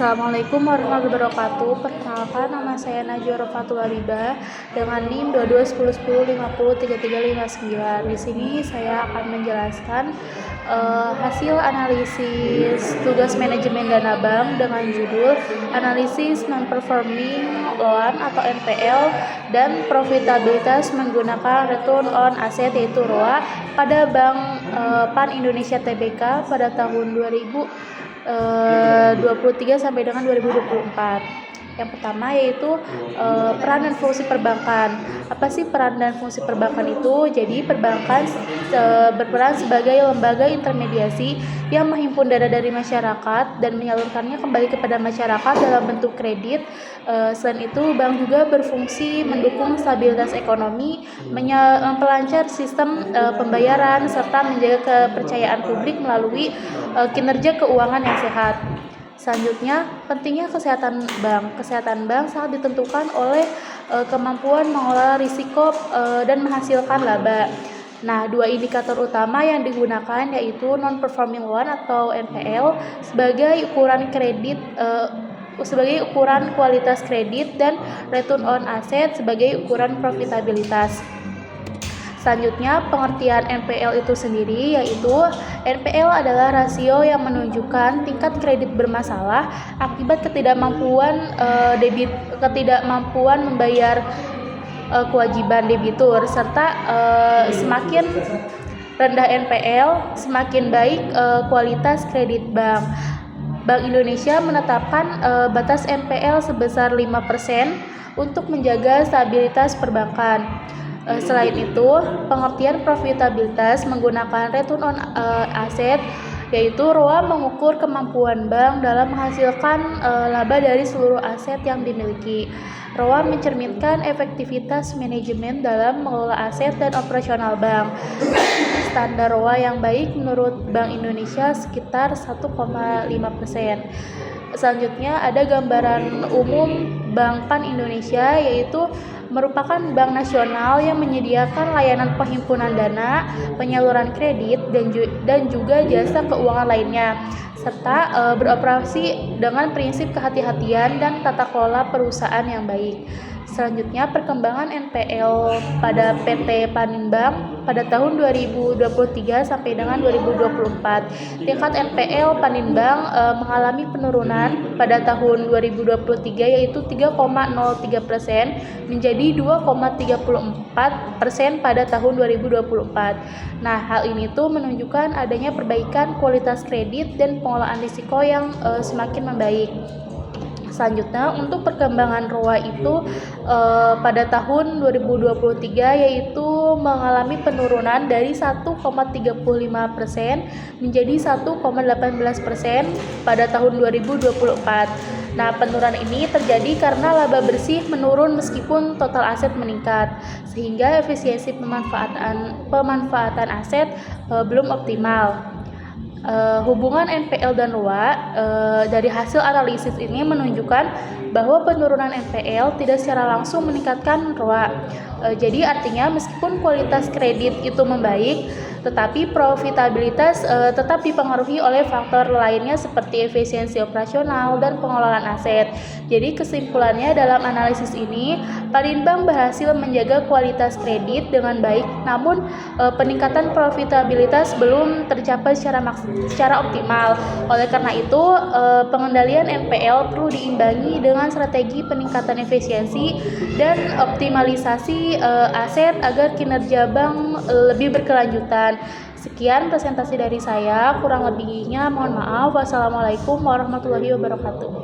Assalamualaikum warahmatullahi wabarakatuh. Perkenalkan, nama saya Najwa Rofatul Aribah dengan NIM 221010503359. Di sini saya akan menjelaskan hasil analisis tugas manajemen dana bank dengan judul analisis non-performing loan atau NPL dan profitabilitas menggunakan return on asset yaitu ROA pada Bank Pan Indonesia Tbk pada tahun 2023 sampai dengan 2024. Yang pertama yaitu peran dan fungsi perbankan. Apa sih peran dan fungsi perbankan itu? Jadi perbankan berperan sebagai lembaga intermediasi yang menghimpun dana dari masyarakat dan menyalurkannya kembali kepada masyarakat dalam bentuk kredit. Selain itu, bank juga berfungsi mendukung stabilitas ekonomi, memperlancar sistem pembayaran serta menjaga kepercayaan publik melalui kinerja keuangan yang sehat. Selanjutnya, pentingnya kesehatan bank. Kesehatan bank sangat ditentukan oleh kemampuan mengelola risiko dan menghasilkan laba. Nah, dua indikator utama yang digunakan yaitu non-performing loan atau NPL sebagai ukuran kredit sebagai ukuran kualitas kredit dan return on asset sebagai ukuran profitabilitas. Selanjutnya, pengertian NPL itu sendiri yaitu NPL adalah rasio yang menunjukkan tingkat kredit bermasalah akibat ketidakmampuan membayar kewajiban debitur serta semakin rendah NPL semakin baik kualitas kredit bank. Bank Indonesia menetapkan batas NPL sebesar 5% untuk menjaga stabilitas perbankan. Selain itu, pengertian profitabilitas menggunakan return on asset yaitu ROA mengukur kemampuan bank dalam menghasilkan laba dari seluruh aset yang dimiliki. ROA mencerminkan efektivitas manajemen dalam mengelola aset dan operasional bank. Standar ROA yang baik menurut Bank Indonesia sekitar 1,5%. Selanjutnya ada gambaran umum Bank Pan Indonesia yaitu merupakan bank nasional yang menyediakan layanan penghimpunan dana, penyaluran kredit, dan juga jasa keuangan lainnya, serta beroperasi dengan prinsip kehati-hatian dan tata kelola perusahaan yang baik. Selanjutnya, perkembangan NPL pada PT Paninbank pada tahun 2023 sampai dengan 2024. Tingkat NPL Paninbank mengalami penurunan pada tahun 2023 yaitu 3,03% menjadi 2,34% pada tahun 2024. Nah, hal ini tuh menunjukkan adanya perbaikan kualitas kredit dan pengelolaan risiko yang semakin membaik. Selanjutnya, untuk perkembangan ROA itu pada tahun 2023 yaitu mengalami penurunan dari 1,35% menjadi 1,18% pada tahun 2024. Nah, penurunan ini terjadi karena laba bersih menurun meskipun total aset meningkat, sehingga efisiensi pemanfaatan aset belum optimal. Hubungan NPL dan ROA dari hasil analisis ini menunjukkan bahwa penurunan NPL tidak secara langsung meningkatkan ROA. Jadi artinya meskipun kualitas kredit itu membaik, tetapi profitabilitas tetap dipengaruhi oleh faktor lainnya seperti efisiensi operasional dan pengelolaan aset. Jadi kesimpulannya dalam analisis ini, Paninbank berhasil menjaga kualitas kredit dengan baik, namun peningkatan profitabilitas belum tercapai secara optimal. Oleh karena itu, pengendalian NPL perlu diimbangi dengan strategi peningkatan efisiensi dan optimalisasi aset agar kinerja bank lebih berkelanjutan. Sekian presentasi dari saya, kurang lebihnya mohon maaf. Wassalamualaikum warahmatullahi wabarakatuh.